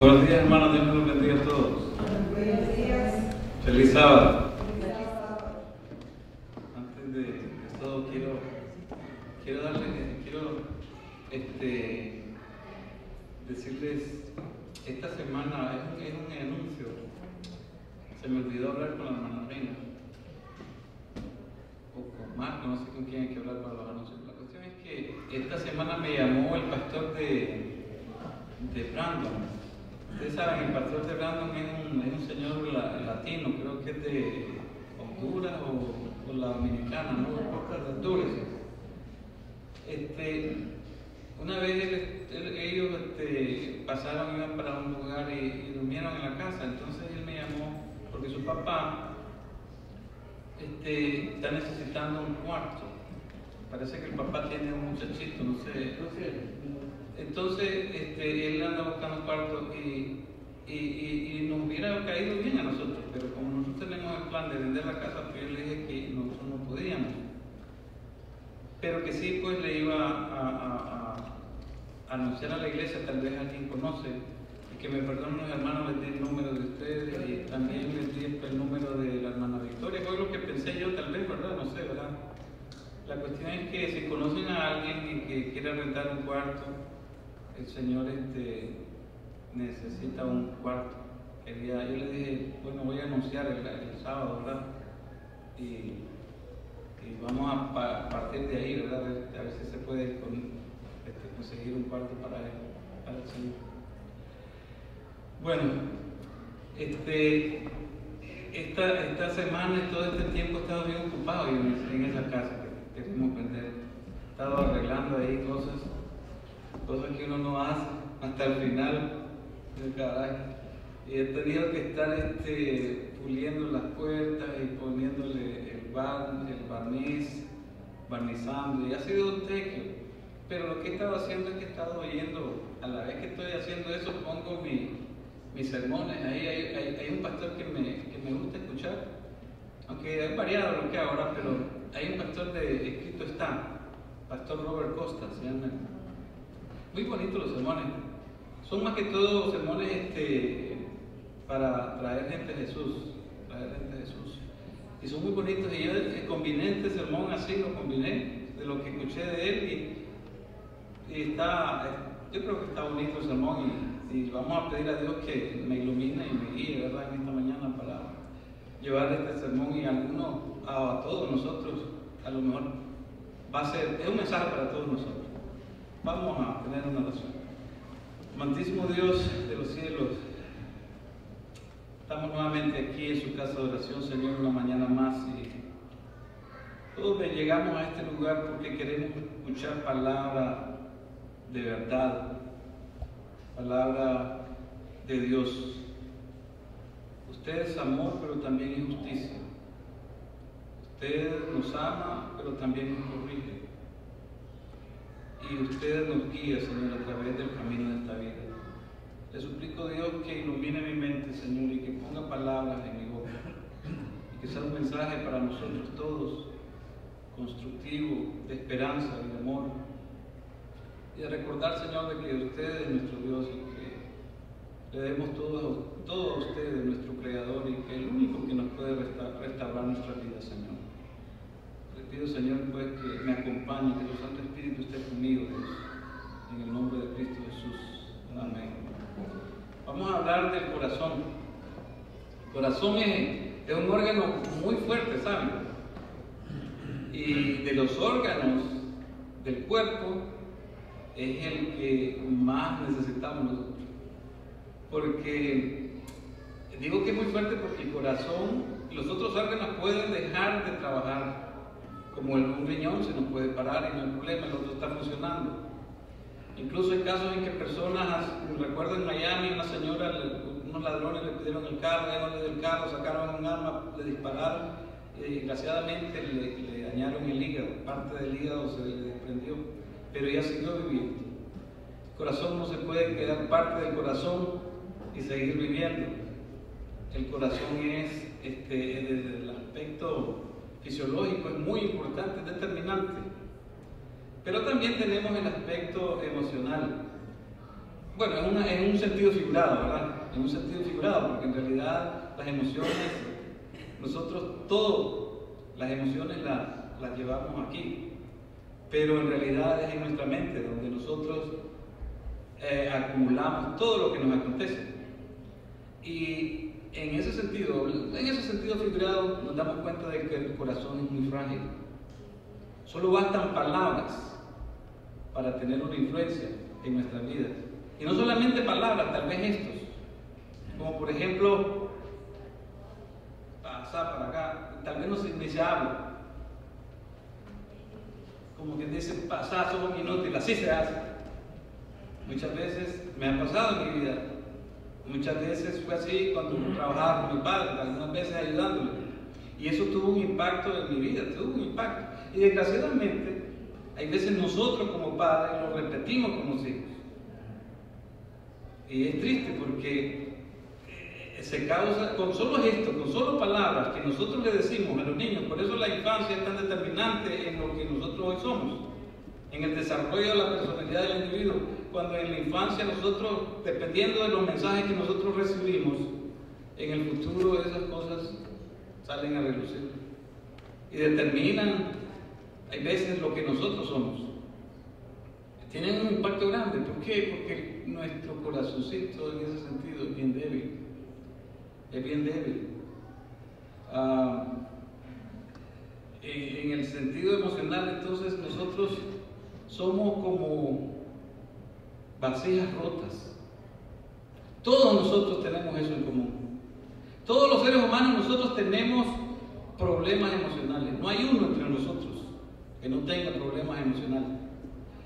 Buenos días, hermanos, Dios me los bendiga a todos. Buenos días. Feliz sábado. Antes de todo quiero decirles, esta semana es un anuncio. Se me olvidó hablar con la hermana Reina, o con Marco, no sé con quién hay que hablar para los anuncios. La cuestión es que esta semana me llamó el pastor de Brandon. Ustedes saben, el pastor de Brandon es un señor latino, creo que es de Honduras o la Dominicana, ¿no? De Honduras. Una vez ellos pasaron, iban para un lugar y durmieron en la casa. Entonces él me llamó porque su papá está necesitando un cuarto. Parece que el papá tiene un muchachito, no sé. Entonces él anda buscando un cuarto y nos hubiera caído bien a nosotros, pero como nosotros tenemos el plan de vender la casa, pues yo le dije que nosotros no podíamos, pero que sí, pues le iba a anunciar a la iglesia, tal vez alguien conoce, y que me perdonen los hermanos, les di el número de ustedes y también les di el número de la hermana Victoria. Fue lo que pensé yo, tal vez, ¿verdad? No sé, ¿verdad? La cuestión es que si conocen a alguien y que quiera rentar un cuarto, el Señor necesita un cuarto. Yo le dije, bueno, voy a anunciar el sábado, ¿verdad? Y vamos a partir de ahí, ¿verdad? A ver si se puede conseguir un cuarto para el Señor. Bueno, esta semana y todo este tiempo he estado bien ocupado en esa casa que queremos vender. He estado arreglando ahí cosas que uno no hace hasta el final del garaje, y he tenido que estar puliendo las puertas y poniéndole el barniz, barnizando, y ha sido un tequio. Pero lo que he estado haciendo es que he estado oyendo, a la vez que estoy haciendo eso, pongo mis sermones. Ahí hay un pastor que me gusta escuchar, aunque es variado lo que ahora, pero hay un pastor de escrito está, Pastor Robert Costa se llama. Muy bonitos los sermones. Son más que todo sermones para traer gente a Jesús. Y son muy bonitos. Y yo combiné este sermón así, lo combiné de lo que escuché de él. Y yo creo que está bonito el sermón. Y vamos a pedir a Dios que me ilumine y me guíe, ¿verdad?, en esta mañana para llevar este sermón. Y a todos nosotros, a lo mejor es un mensaje para todos nosotros. Vamos a tener una oración. Amantísimo Dios de los cielos, estamos nuevamente aquí en su casa de oración, Señor, una mañana más, y todos llegamos a este lugar porque queremos escuchar palabra de verdad, palabra de Dios. Usted es amor, pero también es justicia. Usted nos ama, pero también nos corrige. Y usted nos guía, Señor, a través del camino de esta vida. Le suplico, Dios, que ilumine mi mente, Señor, y que ponga palabras en mi boca, y que sea un mensaje para nosotros todos, constructivo, de esperanza y de amor. Y de recordar, Señor, de que usted es nuestro Dios y que le demos todo a usted, nuestro Creador, y que es el único que nos puede restaurar nuestra vida, Señor. Le pido, Señor, pues, que me acompañe, que tu Santo Espíritu esté conmigo, Dios, en el nombre de Cristo Jesús. Amén. Vamos a hablar del corazón. El corazón es un órgano muy fuerte, ¿saben? Y de los órganos del cuerpo es el que más necesitamos nosotros. Porque digo que es muy fuerte porque el corazón, los otros órganos pueden dejar de trabajar. Como un riñón se nos puede parar y no hay problema, el otro está funcionando. Incluso hay casos en que personas, recuerdo en Miami, una señora, unos ladrones le pidieron el carro, ya no le dio el carro, sacaron un arma, le dispararon y desgraciadamente le dañaron el hígado, parte del hígado se le desprendió, pero ella siguió viviendo. El corazón no se puede quedar parte del corazón y seguir viviendo. El corazón es, desde el aspecto fisiológico, es muy importante, es determinante. Pero también tenemos el aspecto emocional. Bueno, en un sentido figurado, ¿verdad? En un sentido figurado, porque en realidad las emociones, nosotros todas las emociones las llevamos aquí, pero en realidad es en nuestra mente donde nosotros acumulamos todo lo que nos acontece. Y en ese sentido figurado, nos damos cuenta de que el corazón es muy frágil. Solo bastan palabras para tener una influencia en nuestras vidas. Y no solamente palabras, tal vez gestos. Como por ejemplo, pasar para acá, tal vez ni se habla. Como que dice, pasar solo un minuto y así se hace. Muchas veces me ha pasado en mi vida. Muchas veces fue así cuando trabajaba con mi padre, algunas veces ayudándole. Y eso tuvo un impacto en mi vida, tuvo un impacto. Y desgraciadamente, hay veces nosotros como padres lo repetimos con los hijos. Y es triste porque se causa con solo gestos, con solo palabras que nosotros le decimos a los niños. Por eso la infancia es tan determinante en lo que nosotros hoy somos, en el desarrollo de la personalidad del individuo. Cuando en la infancia nosotros, dependiendo de los mensajes que nosotros recibimos, en el futuro esas cosas salen a relucir y determinan, hay veces, lo que nosotros somos. Tienen un impacto grande. ¿Por qué? Porque nuestro corazoncito en ese sentido es bien débil. Es bien débil. En el sentido emocional, entonces, nosotros somos como vasijas rotas. Todos nosotros tenemos eso en común. Todos los seres humanos nosotros tenemos problemas emocionales. No hay uno entre nosotros que no tenga problemas emocionales,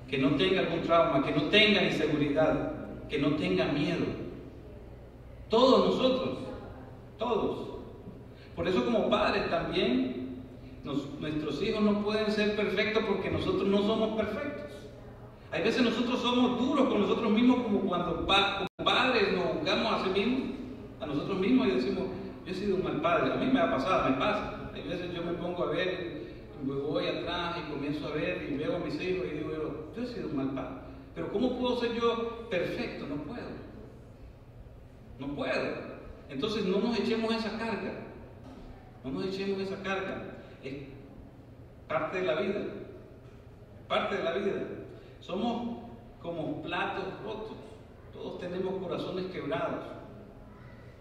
que no tenga algún trauma, que no tenga inseguridad, que no tenga miedo. Todos nosotros, todos. Por eso como padres también, nuestros hijos no pueden ser perfectos porque nosotros no somos perfectos. Hay veces nosotros somos duros con nosotros mismos, como cuando como padres nos juzgamos a sí mismos, a nosotros mismos, y decimos, yo he sido un mal padre. A mí me ha pasado, me pasa. Hay veces yo me pongo a ver, me voy atrás y comienzo a ver y veo a mis hijos y digo, yo he sido un mal padre. Pero ¿cómo puedo ser yo perfecto? No puedo. No puedo. Entonces no nos echemos esa carga. No nos echemos esa carga. Es parte de la vida. Parte de la vida. Somos como platos rotos. Todos tenemos corazones quebrados.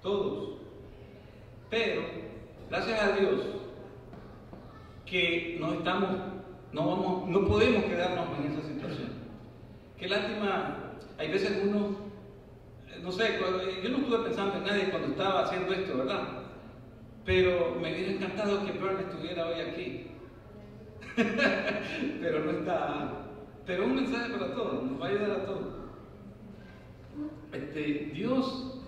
Todos. Pero, gracias a Dios, que no podemos quedarnos en esa situación. Qué lástima, hay veces uno, no sé, yo no estuve pensando en nadie cuando estaba haciendo esto, ¿verdad? Pero me hubiera encantado que Bern estuviera hoy aquí. Pero no está. Pero un mensaje para todos, nos va a ayudar a todos. Dios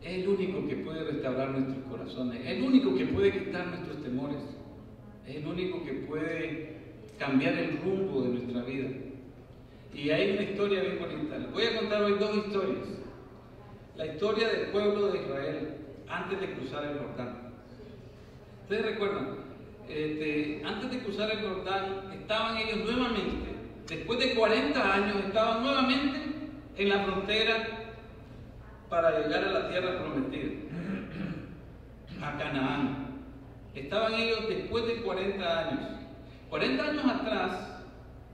es el único que puede restaurar nuestros corazones, es el único que puede quitar nuestros temores, es el único que puede cambiar el rumbo de nuestra vida. Y hay una historia bien bonita. Les voy a contar hoy dos historias. La historia del pueblo de Israel antes de cruzar el Jordán. Ustedes recuerdan, antes de cruzar el Jordán estaban ellos nuevamente, después de 40 años, estaban nuevamente en la frontera para llegar a la tierra prometida, a Canaán. Estaban ellos después de 40 años. 40 años atrás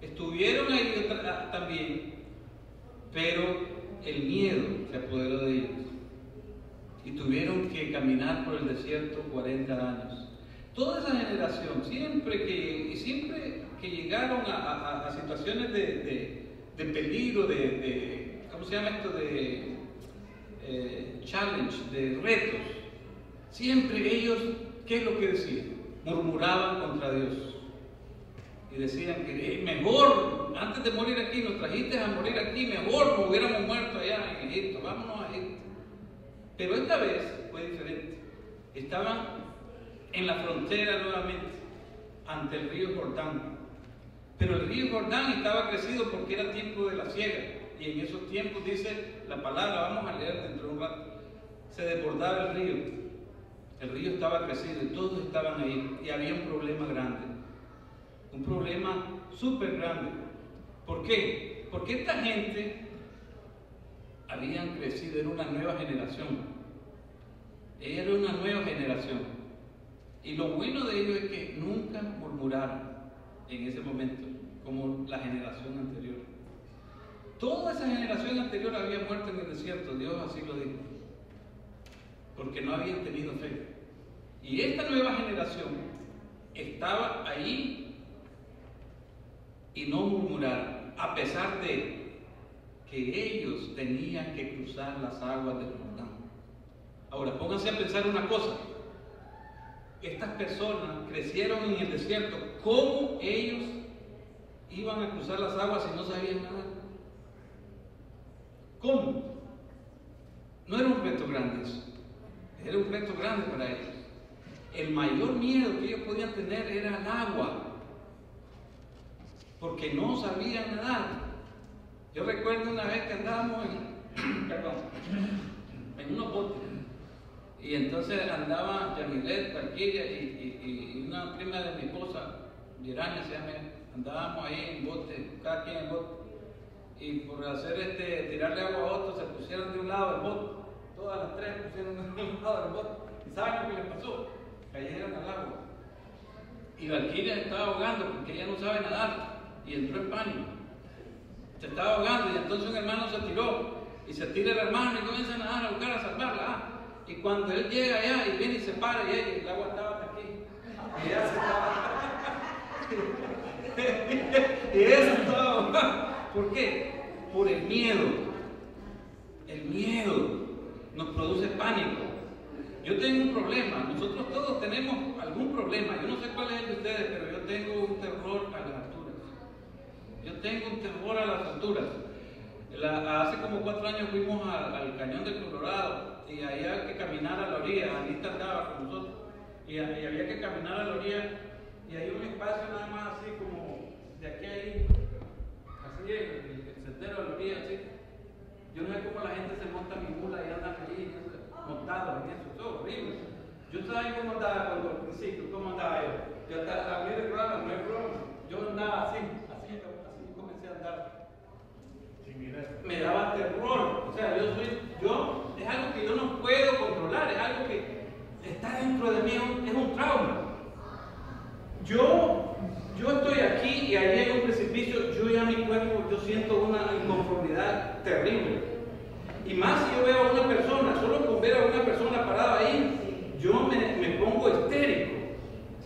estuvieron ahí también, pero el miedo se apoderó de ellos y tuvieron que caminar por el desierto 40 años. Toda esa generación, siempre que llegaron a situaciones de peligro, ¿cómo se llama esto? Challenge, de retos, siempre ellos, ¿qué es lo que decían? Murmuraban contra Dios. Y decían que mejor, antes de morir aquí, nos trajiste a morir aquí, mejor nos hubiéramos muerto allá en Egipto, vámonos a Egipto. Pero esta vez fue diferente. Estaban en la frontera nuevamente, ante el río Jordán. Pero el río Jordán estaba crecido porque era tiempo de la siega. Y en esos tiempos, dice la palabra, vamos a leer dentro de un rato, se desbordaba el río. El río estaba crecido y todos estaban ahí. Y había un problema grande. Un problema súper grande. ¿Por qué? Porque esta gente habían crecido, era una nueva generación. Era una nueva generación. Y lo bueno de ellos es que nunca murmuraron en ese momento, como la generación anterior. Toda esa generación anterior había muerto en el desierto, Dios así lo dijo, porque no habían tenido fe. Y esta nueva generación estaba ahí y no murmuraron, a pesar de que ellos tenían que cruzar las aguas del Jordán. Ahora, pónganse a pensar una cosa. Estas personas crecieron en el desierto. ¿Cómo ellos iban a cruzar las aguas si no sabían nada? ¿Cómo? No era un reto grande eso. Era un reto grande para ellos. El mayor miedo que ellos podían tener era el agua, porque no sabían nadar. Yo recuerdo una vez que andábamos en unos botes, y entonces andaba Yamilet, Valquiria y una prima de mi esposa, Yerania se llama, andábamos ahí en bote, cada quien en bote, y por hacer tirarle agua a otro se pusieron de un lado del bote, todas las tres pusieron de un lado del bote, y ¿saben lo que les pasó? Cayeron al agua, y Valquiria se estaba ahogando porque ella no sabe nadar, y entró en pánico, se estaba ahogando, y entonces un hermano se tiró, y se tira el hermano y comienza a nadar a buscar a salvarla. Y cuando él llega allá y viene y se para, y el agua estaba hasta aquí. Y ella se estaba. Y eso estaba. ¿Por qué? Por el miedo. El miedo nos produce pánico. Yo tengo un problema. Nosotros todos tenemos algún problema. Yo no sé cuál es el de ustedes, pero yo tengo un terror a las alturas. Yo tengo un terror a las alturas. Hace como 4 años fuimos al Cañón del Colorado y había que caminar a la orilla. Anita andaba con nosotros y había que caminar a la orilla y hay un espacio nada más así como de aquí a ahí, así el sendero a la orilla, así. Yo no sé cómo la gente se monta en mi mula y andan allí montados en eso, todo horrible. Yo sabía cómo andaba cuando al principio, cómo andaba yo. Yo hasta abrí el programa, no hay problema. Yo andaba así comencé a andar. Me daba terror, o sea, es algo que yo no puedo controlar, es algo que está dentro de mí, es un trauma. Yo estoy aquí y ahí hay un precipicio, yo ya mi cuerpo, yo siento una inconformidad terrible. Y más si yo veo a una persona, solo con ver a una persona parada ahí, yo me pongo histérico,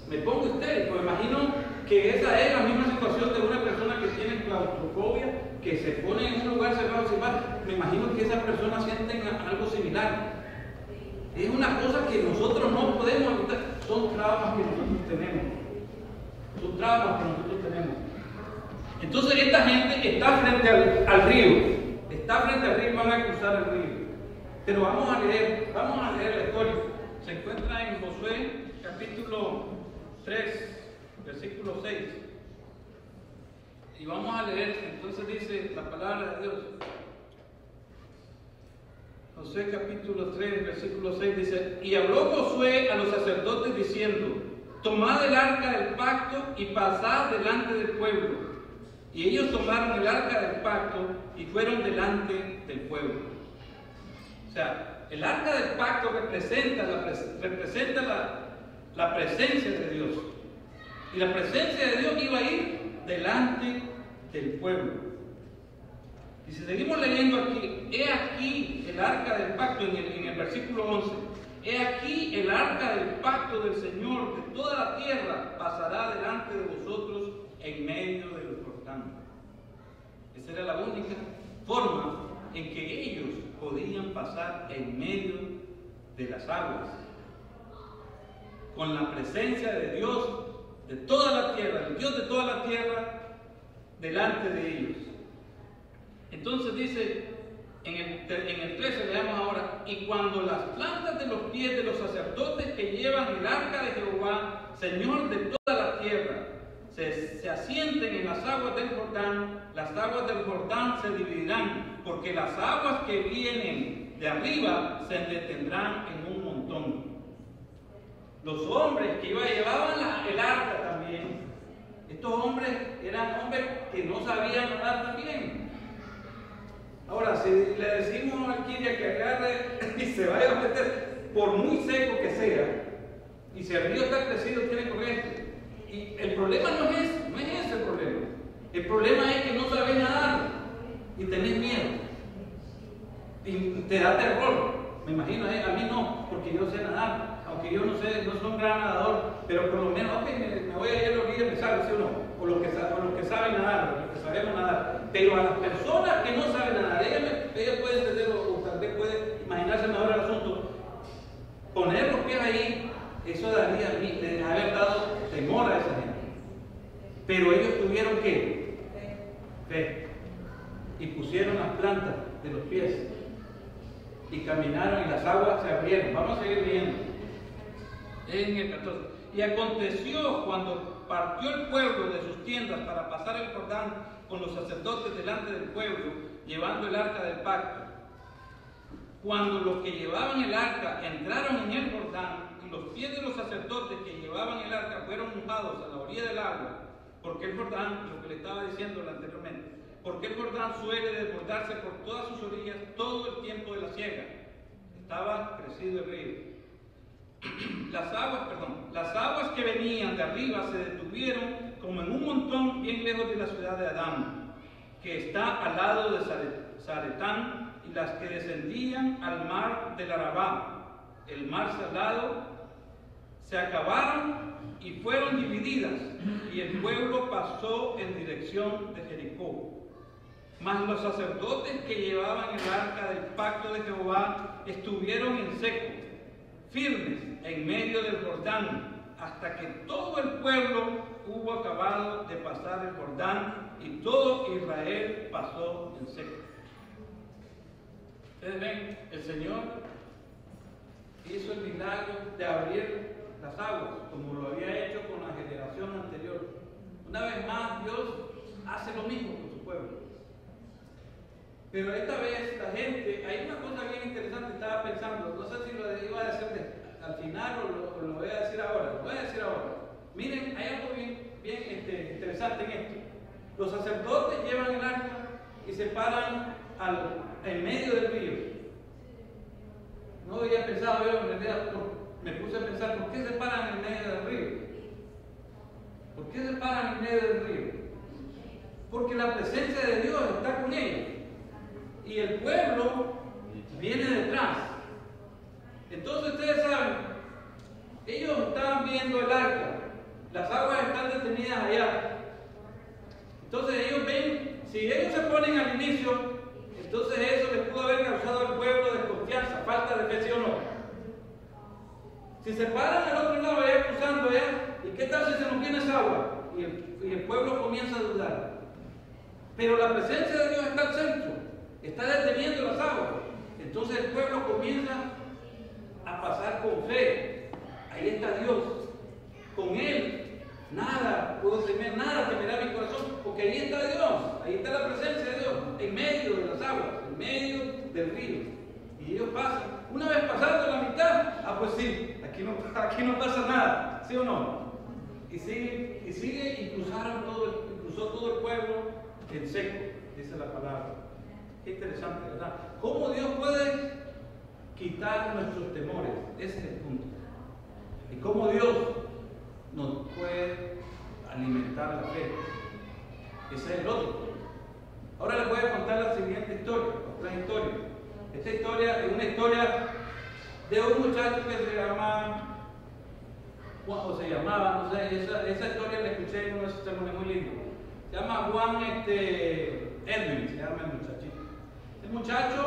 me imagino que esa es la misma situación de una persona que tiene claustrofobia, que se pone en un lugar cerrado sin más. Me imagino que esas personas sienten algo similar. Es una cosa que nosotros no podemos evitar. Son traumas que nosotros tenemos. Entonces esta gente está frente al río. Van a cruzar el río. Pero vamos a leer la historia. Se encuentra en Josué capítulo 3, versículo 6. Y vamos a leer, entonces dice la palabra de Dios. Josué capítulo 3, versículo 6 dice: y habló Josué a los sacerdotes diciendo: tomad el arca del pacto y pasad delante del pueblo. Y ellos tomaron el arca del pacto y fueron delante del pueblo. O sea, el arca del pacto representa la presencia de Dios. Y la presencia de Dios iba a ir delante del pueblo. Y si seguimos leyendo aquí, he aquí el arca del pacto en el versículo 11. He aquí el arca del pacto del Señor de toda la tierra pasará delante de vosotros en medio del Jordán. Esa era la única forma en que ellos podían pasar en medio de las aguas, con la presencia de Dios de toda la tierra, el Dios de toda la tierra delante de ellos. Entonces dice en el 13, leamos ahora: y cuando las plantas de los pies de los sacerdotes que llevan el arca de Jehová, Señor de toda la tierra, se asienten en las aguas del Jordán, las aguas del Jordán se dividirán, porque las aguas que vienen de arriba se detendrán en un montón. Los hombres que llevaban el arca también, estos hombres eran hombres que no sabían nadar también. Ahora, si le decimos a Kiria que agarre y se vaya a meter, por muy seco que sea, y si el río está crecido, tiene corriente. Y el problema no es ese, no es ese el problema. El problema es que no sabes nadar y tenés miedo. Y te da terror. Me imagino, a mí no, porque yo sé nadar. Aunque yo no soy un gran nadador, pero por lo menos, ok, me voy a ir a la orilla y me salgo, ¿sí o no? O los que saben nadar, los que sabemos nadar. Pero a las personas que no saben nadar, ella puede entender o tal vez puede imaginarse mejor el asunto. Poner los pies ahí, eso daría a mí, les haber dado temor a esa gente. Pero ellos tuvieron que fe. Y pusieron las plantas de los pies. Y caminaron y las aguas se abrieron. Vamos a seguir leyendo. En el 14. Y aconteció cuando partió el pueblo de sus tiendas para pasar el Jordán con los sacerdotes delante del pueblo, llevando el arca del pacto. Cuando los que llevaban el arca entraron en el Jordán, y los pies de los sacerdotes que llevaban el arca fueron mojados a la orilla del agua, porque el Jordán, lo que le estaba diciendo anteriormente, porque el Jordán suele desbordarse por todas sus orillas todo el tiempo de la siega. Estaba crecido el río. Las aguas que venían de arriba se detuvieron como en un montón bien lejos de la ciudad de Adán, que está al lado de Zaretán, y las que descendían al mar del Arabá, el mar salado, se acabaron y fueron divididas, y el pueblo pasó en dirección de Jericó. Mas los sacerdotes que llevaban el arca del pacto de Jehová estuvieron en seco, firmes en medio del Jordán, hasta que todo el pueblo hubo acabado de pasar el Jordán, y todo Israel pasó en seco. Ustedes ven, el Señor hizo el milagro de abrir las aguas, como lo había hecho con la generación anterior. Una vez más, Dios hace lo mismo con su pueblo. Pero esta vez la gente, hay una cosa bien interesante, estaba pensando, no sé si lo iba a decir al final o lo voy a decir ahora. Lo voy a decir ahora. Miren, hay algo bien interesante en esto. Los sacerdotes llevan el arca y se paran en medio del río. No había pensado yo, en realidad, me puse a pensar, ¿por qué se paran en medio del río? ¿Por qué se paran en medio del río? Porque la presencia de Dios está con ellos. Y el pueblo viene detrás. Entonces ustedes saben, ellos estaban viendo el arca, las aguas están detenidas allá. Entonces ellos ven, si ellos se ponen al inicio, entonces eso les pudo haber causado al pueblo desconfianza, falta de fe, ¿sí o no? Si se paran al otro lado allá cruzando allá, ¿y qué tal si se nos viene esa agua? Y el pueblo comienza a dudar. Pero la presencia de Dios está al centro, está deteniendo las aguas. Entonces el pueblo comienza a pasar con fe. Ahí está Dios. Con Él nada puedo temer, nada temerá mi corazón, porque ahí está Dios, ahí está la presencia de Dios, en medio de las aguas, en medio del río. Y ellos pasan. Una vez pasando la mitad, pues sí, aquí no pasa nada, ¿sí o no? Y sigue, y cruzó todo el pueblo en seco, dice la palabra. Qué interesante, ¿verdad? ¿Cómo Dios puede quitar nuestros temores? Ese es el punto. Y cómo Dios nos puede alimentar la fe. Ese es el otro punto. Ahora les voy a contar la siguiente historia, otra historia. Esta historia es una historia de un muchacho que se llama, o se llamaba, no sé, esa historia la escuché en uno de esos sermones muy lindos. Se llama Juan Edwin, se llama el muchachito. El muchacho,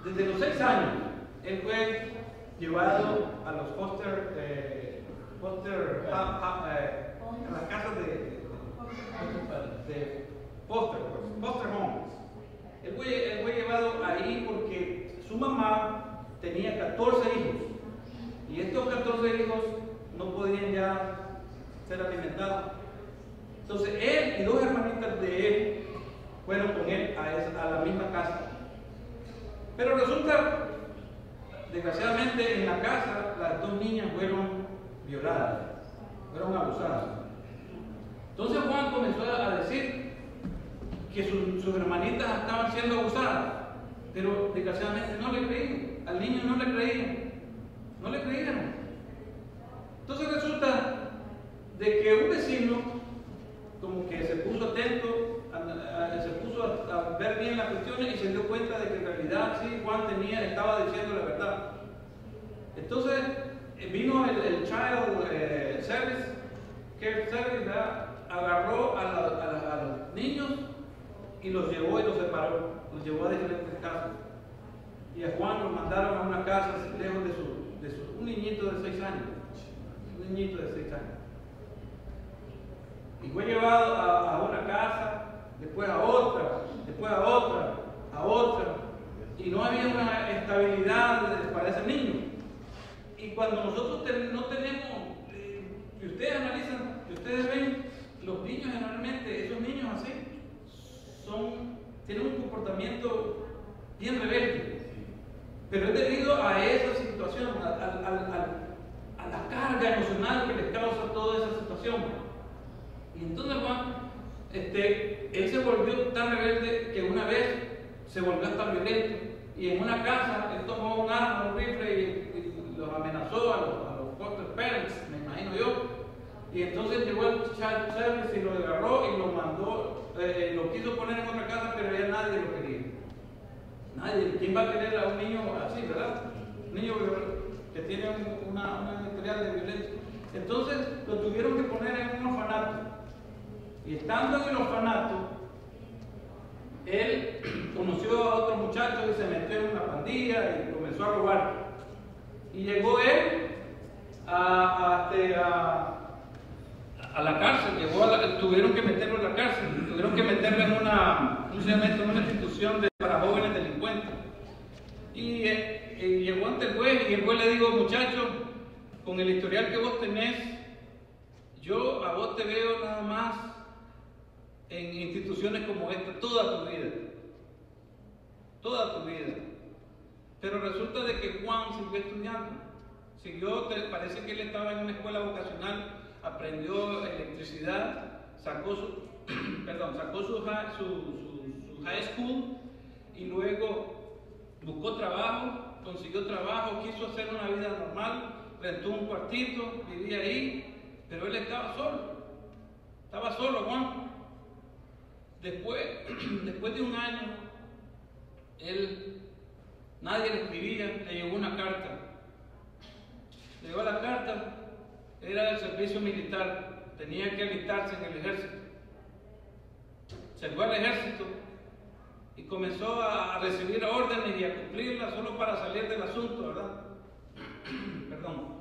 desde los 6 años, él fue llevado a los foster a las casas de foster homes. Él fue llevado ahí porque su mamá tenía 14 hijos y estos 14 hijos no podían ya ser alimentados. Entonces él y 2 hermanitas de él fueron con él a la misma casa. Pero resulta, desgraciadamente, en la casa las 2 niñas fueron violadas, fueron abusadas. Entonces Juan comenzó a decir, que sus hermanitas estaban siendo abusadas, pero desgraciadamente no le creían, al niño no le creían, no le creyeron. Entonces resulta de que un vecino como que se puso atento, se puso a ver bien las cuestiones y se dio cuenta de que en realidad sí, Juan estaba diciendo la verdad. Entonces vino el Child Care Service, ¿verdad? Agarró a los niños y los llevó y los separó, los llevó a diferentes casas. Y a Juan lo mandaron a una casa lejos de un niñito de 6 años. Un niñito de 6 años. Y fue llevado a una casa, después a otra, después a otra, a otra. Y no había una estabilidad para ese niño. Y cuando nosotros no tenemos, y ustedes analizan, y ustedes ven, los niños generalmente, esos niños así, tienen un comportamiento bien rebelde. Pero es debido a esa situación, a la carga emocional que les causa toda esa situación. Y entonces Juan, él se volvió tan rebelde que una vez se volvió hasta violento. Y en una casa, él tomó un arma, un rifle y los amenazó a los foster parents, me imagino yo. Y entonces llegó el Child Service y lo agarró y lo mandó, lo quiso poner en otra casa, pero ya nadie lo quería. Nadie. ¿Quién va a querer a un niño así, verdad? Un niño que tiene una historial de violencia. Entonces lo tuvieron que poner en un orfanato. Y estando en el orfanato, él conoció a otro muchacho y se metió en una pandilla y comenzó a robar. Y llegó él a la cárcel, tuvieron que meterlo en la cárcel, tuvieron que meterlo en una institución para jóvenes delincuentes. Y llegó ante el juez y el juez le dijo: muchacho, con el historial que vos tenés, yo a vos te veo nada más en instituciones como esta toda tu vida. Toda tu vida. Pero resulta de que Juan siguió estudiando. Parece que él estaba en una escuela vocacional, aprendió electricidad, sacó su high school y luego buscó trabajo, consiguió trabajo, quiso hacer una vida normal, rentó un cuartito, vivía ahí, pero él estaba solo, Juan. Después de un año, nadie le escribía, le llegó una carta. Le llegó la carta, era del servicio militar, tenía que alistarse en el ejército. Se fue al ejército y comenzó a recibir órdenes y a cumplirlas solo para salir del asunto, ¿verdad? Perdón.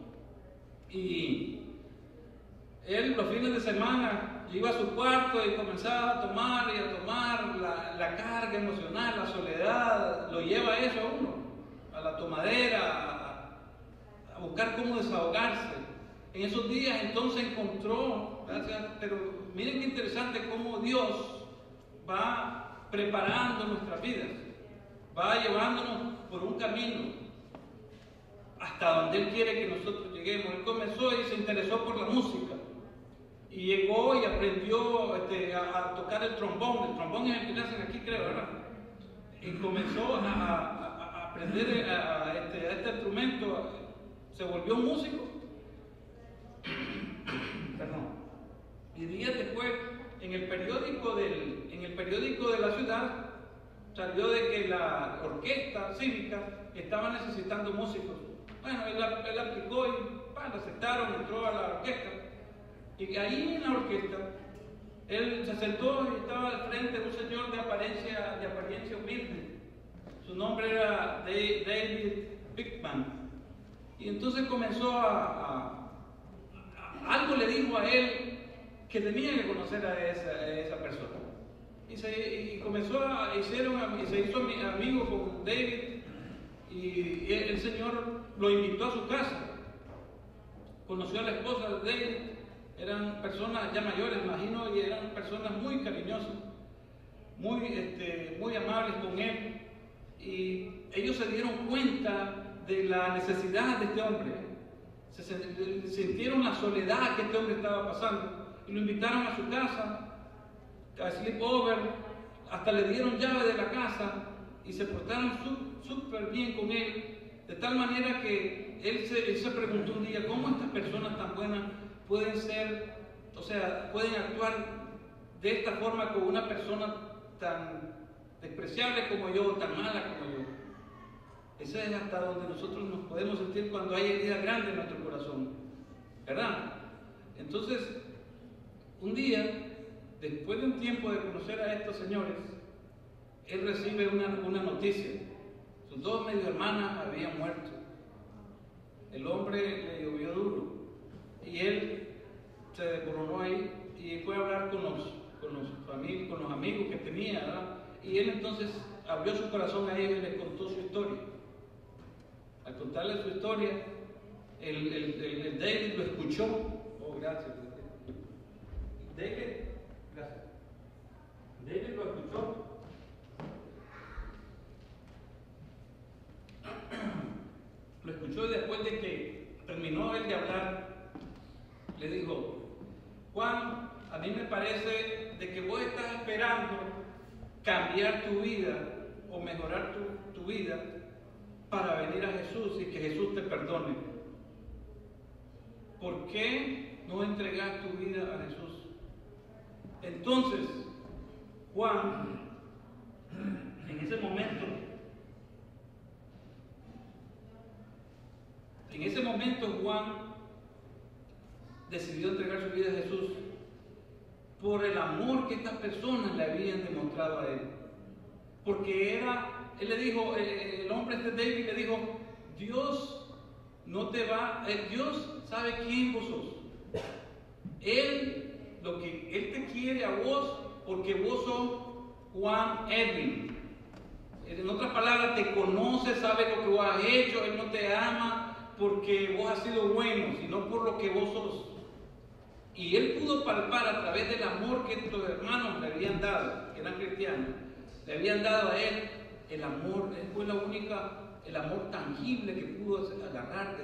Y él los fines de semana iba a su cuarto y comenzaba a tomar la carga emocional, la soledad, lo lleva a eso a uno, a la tomadera, a buscar cómo desahogarse. En esos días entonces encontró, pero miren qué interesante cómo Dios va preparando nuestras vidas, va llevándonos por un camino hasta donde Él quiere que nosotros lleguemos. Él comenzó y se interesó por la música y llegó y aprendió a tocar el trombón. El trombón es el que hacen aquí, creo, ¿verdad? Y comenzó a aprender este instrumento, se volvió un músico. Perdón. Y días después, en el periódico de la ciudad, salió de que la orquesta cívica estaba necesitando músicos. Bueno, él aplicó y lo aceptaron, entró a la orquesta. Y ahí en la orquesta, él se sentó y estaba al frente de un señor de apariencia humilde. Su nombre era David Bickman. Y entonces comenzó algo le dijo a él que tenía que conocer a esa persona. Y se hizo amigo con David, y el Señor lo invitó a su casa. Conoció a la esposa de David, eran personas ya mayores, imagino, y eran personas muy cariñosas, muy amables con él. Y ellos se dieron cuenta de la necesidad de este hombre. Sintieron la soledad que este hombre estaba pasando y lo invitaron a su casa, a sleepover, hasta le dieron llave de la casa y se portaron súper bien con él, de tal manera que él se preguntó un día, ¿cómo estas personas tan buenas pueden ser, o sea, pueden actuar de esta forma con una persona tan despreciable como yo, tan mala como yo? Ese es hasta donde nosotros nos podemos sentir cuando hay heridas grandes en nuestro corazón, ¿verdad? Entonces, un día, después de un tiempo de conocer a estos señores, él recibe una noticia. Sus dos medio hermanas habían muerto. El hombre le llovió duro y él se desboronó ahí y fue a hablar con los amigos que tenía, ¿verdad? Y él entonces abrió su corazón a ellos y les contó su historia. Al contarle su historia, el David lo escuchó. Oh, gracias. Gracias. David lo escuchó. Lo escuchó y después de que terminó él de hablar, le dijo: Juan, a mí me parece de que vos estás esperando cambiar tu vida o mejorar tu vida para venir a Jesús y que Jesús te perdone. ¿Por qué no entregas tu vida a Jesús? Entonces, Juan, en ese momento Juan decidió entregar su vida a Jesús por el amor que estas personas le habían demostrado a él. Porque él le dijo, el hombre David le dijo, Dios no te va, Dios sabe quién vos sos. Él te quiere a vos porque vos sos Juan Edwin. En otras palabras, te conoce, sabe lo que vos has hecho. Él no te ama porque vos has sido bueno, sino por lo que vos sos. Y él pudo palpar a través del amor que estos hermanos le habían dado, que eran cristianos, le habían dado a él el amor. Él fue el amor tangible que pudo agarrar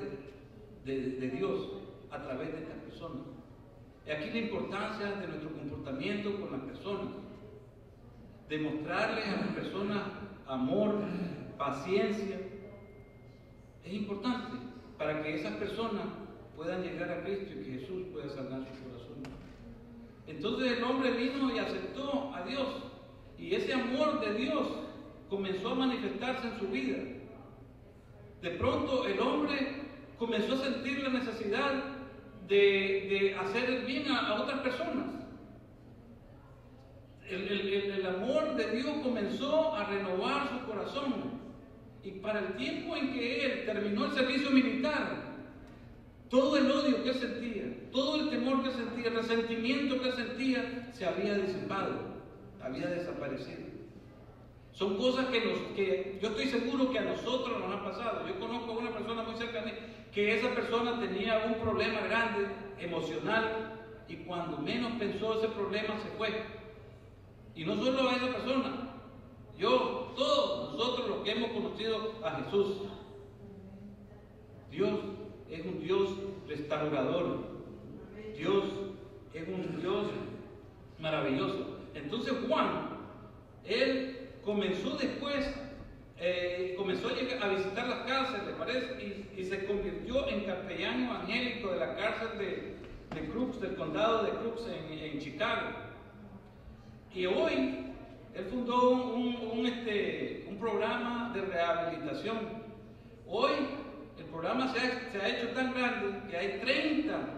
de Dios a través de estas personas. Y aquí la importancia de nuestro comportamiento con las personas. Demostrarles a las personas amor, paciencia. Es importante para que esas personas puedan llegar a Cristo y que Jesús pueda sanar su corazón. Entonces el hombre vino y aceptó a Dios. Y ese amor de Dios comenzó a manifestarse en su vida. De pronto el hombre comenzó a sentir la necesidad de hacer el bien a otras personas. El amor de Dios comenzó a renovar su corazón. Y para el tiempo en que él terminó el servicio militar, todo el odio que sentía, todo el temor que sentía, el resentimiento que sentía, se había disipado, había desaparecido. Son cosas que yo estoy seguro que a nosotros nos han pasado. Yo conozco a una persona muy cerca de mí que esa persona tenía un problema grande, emocional, y cuando menos pensó ese problema se fue. Y no solo a esa persona, todos nosotros los que hemos conocido a Jesús. Dios es un Dios restaurador. Dios es un Dios maravilloso. Entonces Juan, él comenzó después, comenzó a visitar las cárceles, parece, y se convirtió en capellán evangélico de la cárcel de Crooks, del condado de Crooks en Chicago. Y hoy él fundó un programa de rehabilitación. Hoy el programa se ha hecho tan grande que hay 30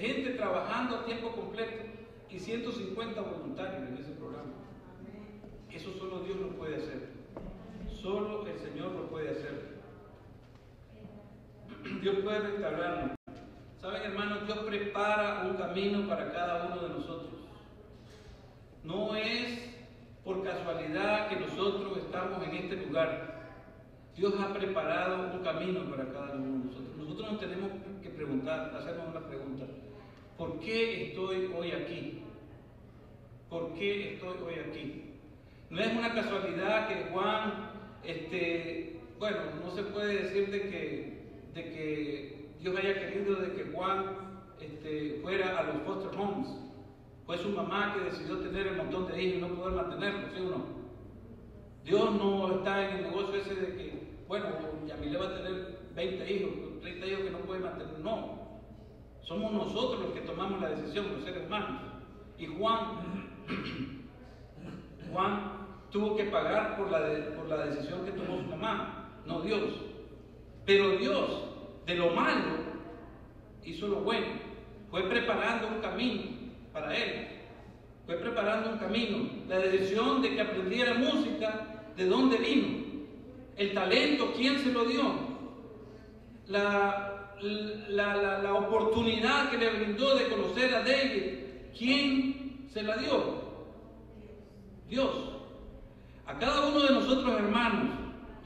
gente trabajando a tiempo completo y 150 voluntarios en ese programa. Eso solo Dios lo puede hacer. Solo el Señor lo puede hacer. Dios puede restaurarnos. ¿Saben, hermanos? Dios prepara un camino para cada uno de nosotros. No es por casualidad que nosotros estamos en este lugar. Dios ha preparado un camino para cada uno de nosotros. Nosotros nos tenemos que hacernos una pregunta. ¿Por qué estoy hoy aquí? ¿Por qué estoy hoy aquí? No es una casualidad que Juan, no se puede decir de que Dios haya querido de que Juan fuera a los foster homes. Fue su mamá que decidió tener el montón de hijos y no poder mantenerlos, ¿sí o no? Dios no está en el negocio ese de que, bueno, Yamile va a tener 20 hijos, 30 hijos que no puede mantener. No. Somos nosotros los que tomamos la decisión, los seres humanos. Y Juan tuvo que pagar por la decisión que tomó su mamá, no Dios. Pero Dios, de lo malo, hizo lo bueno. Fue preparando un camino para él. Fue preparando un camino. La decisión de que aprendiera música, ¿de dónde vino? El talento, ¿quién se lo dio? La oportunidad que le brindó de conocer a David, ¿quién se la dio? Dios. A cada uno de nosotros, hermanos,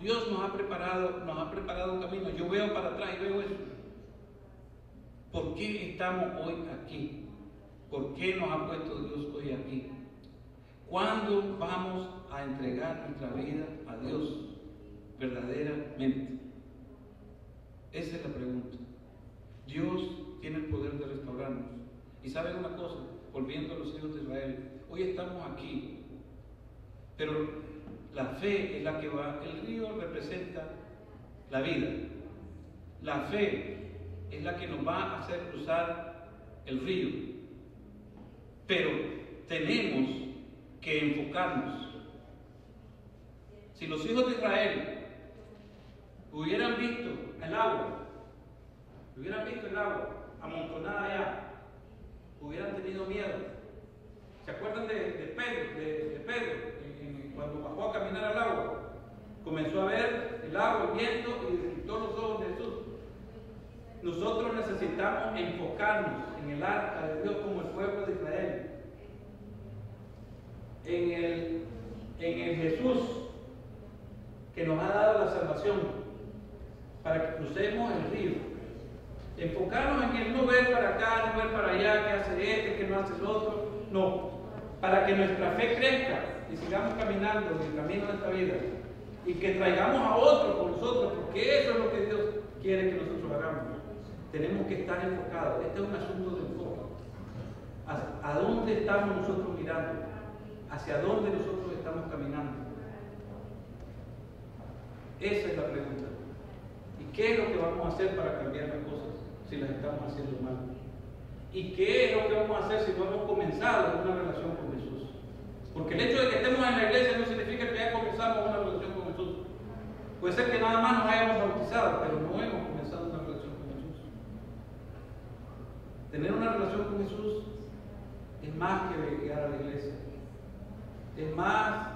Dios nos ha preparado un camino. Yo veo para atrás y veo eso. ¿Por qué estamos hoy aquí? ¿Por qué nos ha puesto Dios hoy aquí? ¿Cuándo vamos a entregar nuestra vida a Dios verdaderamente? Esa es la pregunta. Dios tiene el poder de restaurarnos. Y saben una cosa, volviendo a los hijos de Israel, hoy estamos aquí, pero la fe es la que va. El río representa la vida. La fe es la que nos va a hacer cruzar el río. Pero tenemos que enfocarnos. Si los hijos de Israel hubieran visto el agua amontonada allá, hubieran tenido miedo. ¿Se acuerdan de Pedro? Cuando bajó a caminar al agua, comenzó a ver el agua, el viento, y deslizó los ojos de Jesús. Nosotros necesitamos enfocarnos en el arca de Dios como el pueblo de Israel, en el Jesús que nos ha dado la salvación para que crucemos el río. Enfocarnos en el no ver para acá, no ver para allá, que hace este, que no hace el otro. No, para que nuestra fe crezca y sigamos caminando en el camino de esta vida y que traigamos a otros con nosotros, porque eso es lo que Dios quiere que nosotros hagamos. Tenemos que estar enfocados. Este es un asunto de enfoque. ¿A dónde estamos nosotros mirando? ¿Hacia dónde nosotros estamos caminando? Esa es la pregunta. ¿Y qué es lo que vamos a hacer para cambiar las cosas si las estamos haciendo mal? ¿Y qué es lo que vamos a hacer si no hemos comenzado una relación con Jesús? Porque el hecho de que estemos en la iglesia no significa que ya comenzamos una relación con Jesús. Puede ser que nada más nos hayamos bautizado, pero no hemos comenzado una relación con Jesús. Tener una relación con Jesús es más que llegar a la iglesia. Es más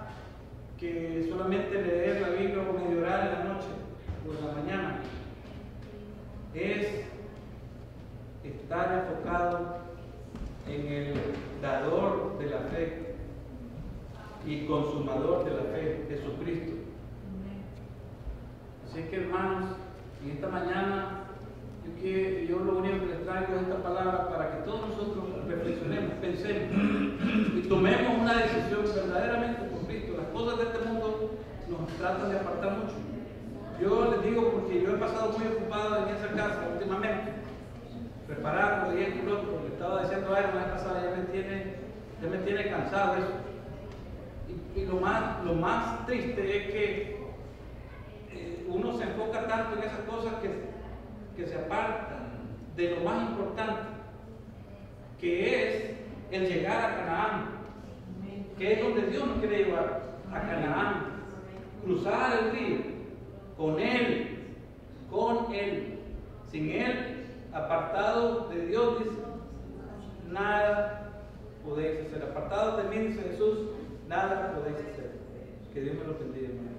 que solamente leer la Biblia o medio orar en la noche o en la mañana. Es estar enfocado en el dador de la fe y consumador de la fe, Jesucristo. Así que, hermanos, en esta mañana yo lo único que les traigo es esta palabra para que todos nosotros reflexionemos, pensemos y tomemos una decisión verdaderamente por Cristo. Las cosas de este mundo nos tratan de apartar mucho. Yo les digo porque yo he pasado muy ocupado en esa casa últimamente, preparando y esto y lo otro. Le estaba diciendo a él en la casa, ya me tiene cansado eso. Y lo más triste es que uno se enfoca tanto en esas cosas que se apartan de lo más importante, que es el llegar a Canaán, que es donde Dios nos quiere llevar, a Canaán, cruzar el río, con Él, sin Él, apartado de Dios, dice, nada podéis hacer, apartados de mí, dice Jesús, nada podéis hacer. Que Dios me lo bendiga, hermano.